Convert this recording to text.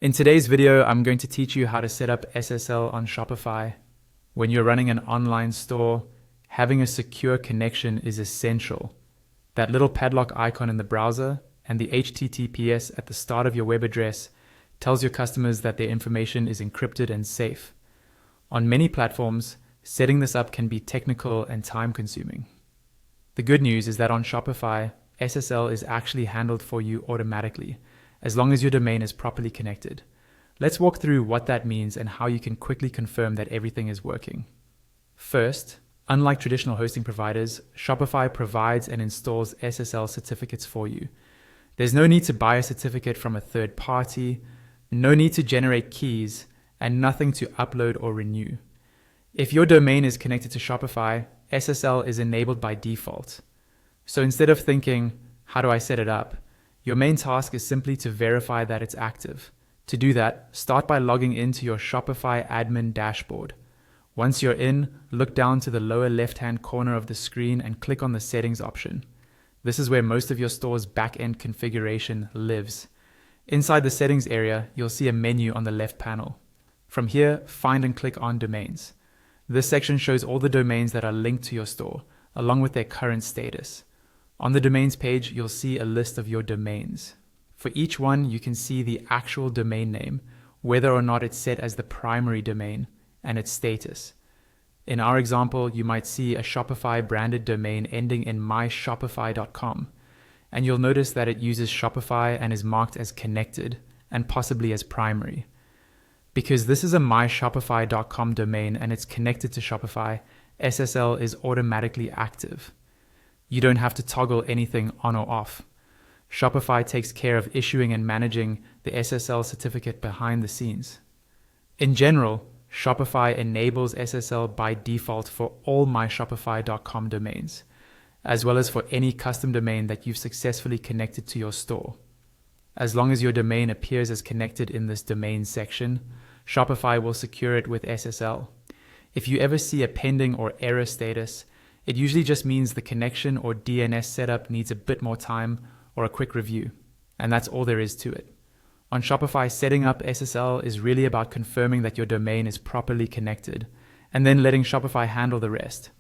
In today's video, I'm going to teach you how to set up SSL on Shopify. When you're running an online store, having a secure connection is essential. That little padlock icon in the browser and the HTTPS at the start of your web address tells your customers that their information is encrypted and safe. On many platforms, setting this up can be technical and time-consuming. The good news is that on Shopify, SSL is actually handled for you automatically, as long as your domain is properly connected. Let's walk through what that means and how you can quickly confirm that everything is working. First, unlike traditional hosting providers, Shopify provides and installs SSL certificates for you. There's no need to buy a certificate from a third party, no need to generate keys, and nothing to upload or renew. If your domain is connected to Shopify, SSL is enabled by default. So instead of thinking, how do I set it up? Your main task is simply to verify that it's active. To do that, start by logging into your Shopify admin dashboard. Once you're in, look down to the lower left-hand corner of the screen and click on the settings option. This is where most of your store's back-end configuration lives. Inside the settings area, you'll see a menu on the left panel. From here, find and click on domains. This section shows all the domains that are linked to your store, along with their current status. On the domains page, you'll see a list of your domains. For each one, you can see the actual domain name, whether or not it's set as the primary domain, and its status. In our example, you might see a Shopify branded domain ending in myshopify.com, and you'll notice that it uses Shopify and is marked as connected, and possibly as primary. Because this is a myshopify.com domain and it's connected to Shopify, SSL is automatically active. You don't have to toggle anything on or off. Shopify takes care of issuing and managing the SSL certificate behind the scenes. In general, Shopify enables SSL by default for all myshopify.com domains, as well as for any custom domain that you've successfully connected to your store. As long as your domain appears as connected in this domain section, Shopify will secure it with SSL. If you ever see a pending or error status, it usually just means the connection or DNS setup needs a bit more time or a quick review, and that's all there is to it. On Shopify, setting up SSL is really about confirming that your domain is properly connected, and then letting Shopify handle the rest.